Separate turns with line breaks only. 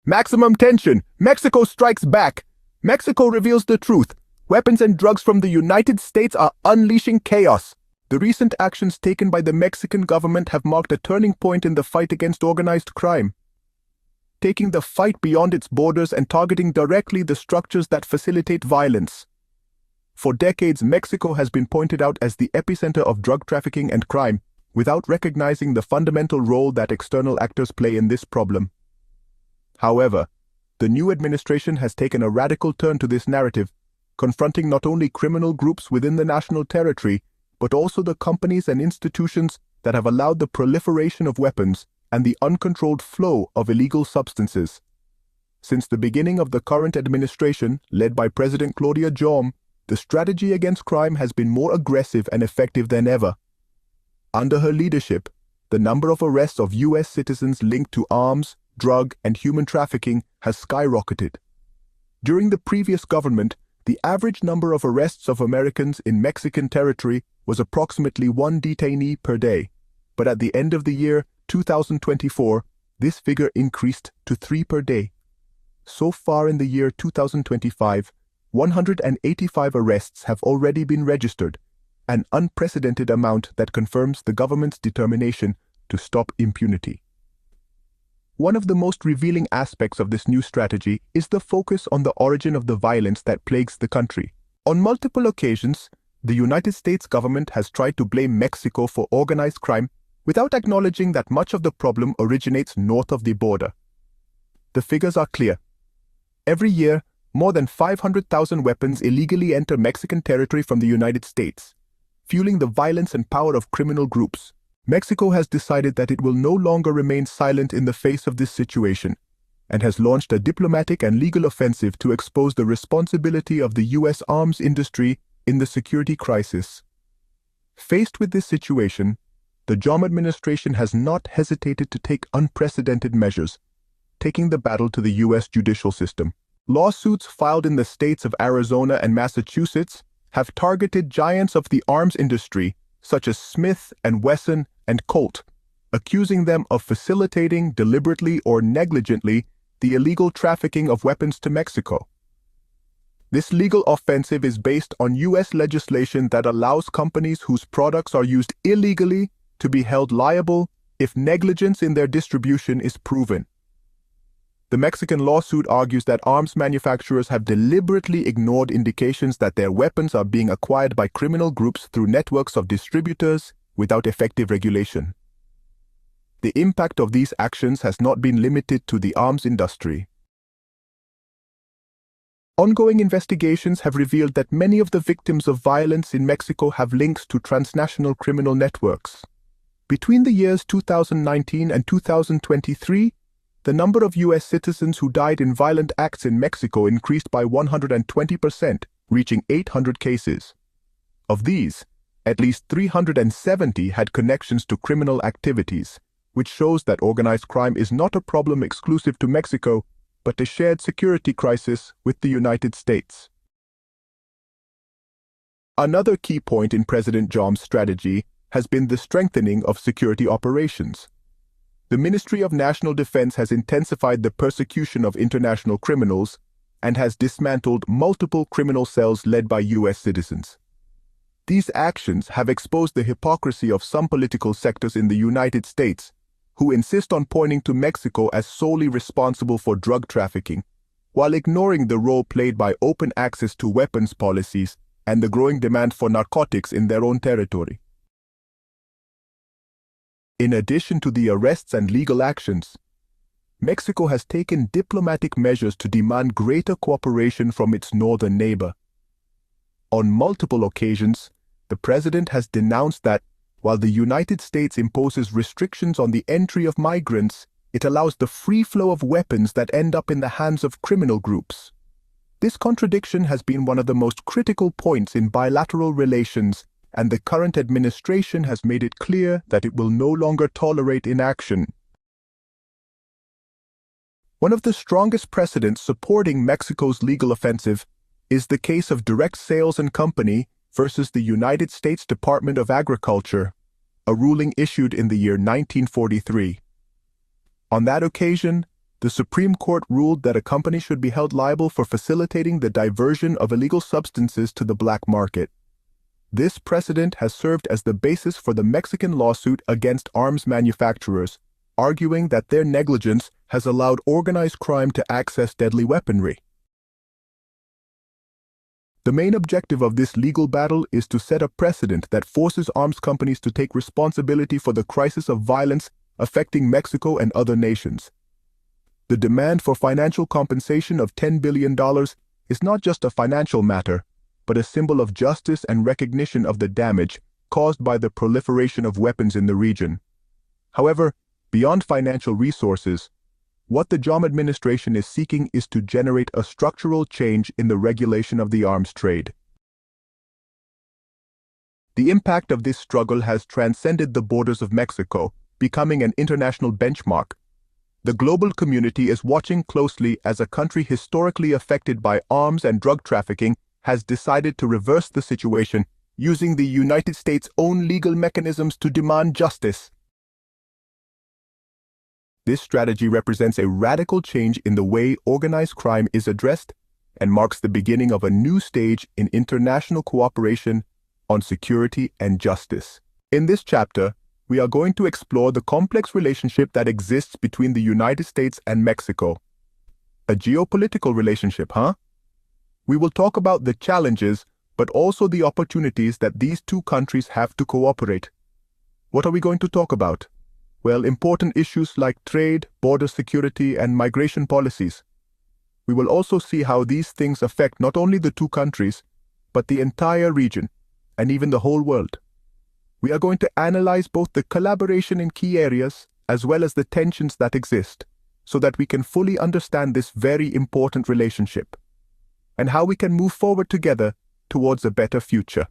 Maximum tension. Mexico strikes back. Mexico reveals the truth. Weapons and drugs from the United States are unleashing chaos. The recent actions taken by the Mexican government have marked a turning point in the fight against organized crime, taking the fight beyond its borders and targeting directly the structures that facilitate violence. For decades, Mexico has been pointed out as the epicenter of drug trafficking and crime, without recognizing the fundamental role that external actors play in this problem. However, the new administration has taken a radical turn to this narrative, confronting not only criminal groups within the national territory, but also the companies and institutions that have allowed the proliferation of weapons and the uncontrolled flow of illegal substances. Since the beginning of the current administration, led by President Claudia Sheinbaum, the strategy against crime has been more aggressive and effective than ever. Under her leadership, the number of arrests of U.S. citizens linked to arms, drug, and human trafficking has skyrocketed. During the previous government, the average number of arrests of Americans in Mexican territory was approximately 1 detainee per day, but at the end of the year 2024, this figure increased to 3 per day. So far in the year 2025, 185 arrests have already been registered, an unprecedented amount that confirms the government's determination to stop impunity. One of the most revealing aspects of this new strategy is the focus on the origin of the violence that plagues the country. On multiple occasions, the United States government has tried to blame Mexico for organized crime without acknowledging that much of the problem originates north of the border. The figures are clear. Every year, more than 500,000 weapons illegally enter Mexican territory from the United States, fueling the violence and power of criminal groups. Mexico has decided that it will no longer remain silent in the face of this situation, and has launched a diplomatic and legal offensive to expose the responsibility of the U.S. arms industry in the security crisis. Faced with this situation, the Sheinbaum administration has not hesitated to take unprecedented measures, taking the battle to the U.S. judicial system. Lawsuits filed in the states of Arizona and Massachusetts have targeted giants of the arms industry, such as Smith & Wesson and Colt, accusing them of facilitating deliberately or negligently the illegal trafficking of weapons to Mexico. This legal offensive is based on U.S. legislation that allows companies whose products are used illegally to be held liable if negligence in their distribution is proven. The Mexican lawsuit argues that arms manufacturers have deliberately ignored indications that their weapons are being acquired by criminal groups through networks of distributors without effective regulation. The impact of these actions has not been limited to the arms industry. Ongoing investigations have revealed that many of the victims of violence in Mexico have links to transnational criminal networks. Between the years 2019 and 2023, the number of U.S. citizens who died in violent acts in Mexico increased by 120%, reaching 800 cases. Of these, at least 370 had connections to criminal activities, which shows that organized crime is not a problem exclusive to Mexico, but a shared security crisis with the United States. Another key point in President Sheinbaum's strategy has been the strengthening of security operations. The Ministry of National Defense has intensified the persecution of international criminals and has dismantled multiple criminal cells led by U.S. citizens. These actions have exposed the hypocrisy of some political sectors in the United States, who insist on pointing to Mexico as solely responsible for drug trafficking, while ignoring the role played by open access to weapons policies and the growing demand for narcotics in their own territory. In addition to the arrests and legal actions, Mexico has taken diplomatic measures to demand greater cooperation from its northern neighbor. On multiple occasions, the president has denounced that, while the United States imposes restrictions on the entry of migrants, it allows the free flow of weapons that end up in the hands of criminal groups. This contradiction has been one of the most critical points in bilateral relations, and the current administration has made it clear that it will no longer tolerate inaction. One of the strongest precedents supporting Mexico's legal offensive is the case of Direct Sales and Company versus the United States Department of Agriculture, a ruling issued in the year 1943. On that occasion, the Supreme Court ruled that a company should be held liable for facilitating the diversion of illegal substances to the black market. This precedent has served as the basis for the Mexican lawsuit against arms manufacturers, arguing that their negligence has allowed organized crime to access deadly weaponry. The main objective of this legal battle is to set a precedent that forces arms companies to take responsibility for the crisis of violence affecting Mexico and other nations. The demand for financial compensation of $10 billion is not just a financial matter, but a symbol of justice and recognition of the damage caused by the proliferation of weapons in the region. However, beyond financial resources, what the JOM administration is seeking is to generate a structural change in the regulation of the arms trade. The impact of this struggle has transcended the borders of Mexico, becoming an international benchmark. The global community is watching closely as a country historically affected by arms and drug trafficking has decided to reverse the situation using the United States' own legal mechanisms to demand justice. This strategy represents a radical change in the way organized crime is addressed and marks the beginning of a new stage in international cooperation on security and justice. In this chapter, we are going to explore the complex relationship that exists between the United States and Mexico. A geopolitical relationship, huh? We will talk about the challenges, but also the opportunities that these two countries have to cooperate. What are we going to talk about? Well, important issues like trade, border security, and migration policies. We will also see how these things affect not only the two countries, but the entire region, and even the whole world. We are going to analyze both the collaboration in key areas as well as the tensions that exist, so that we can fully understand this very important relationship, and how we can move forward together towards a better future.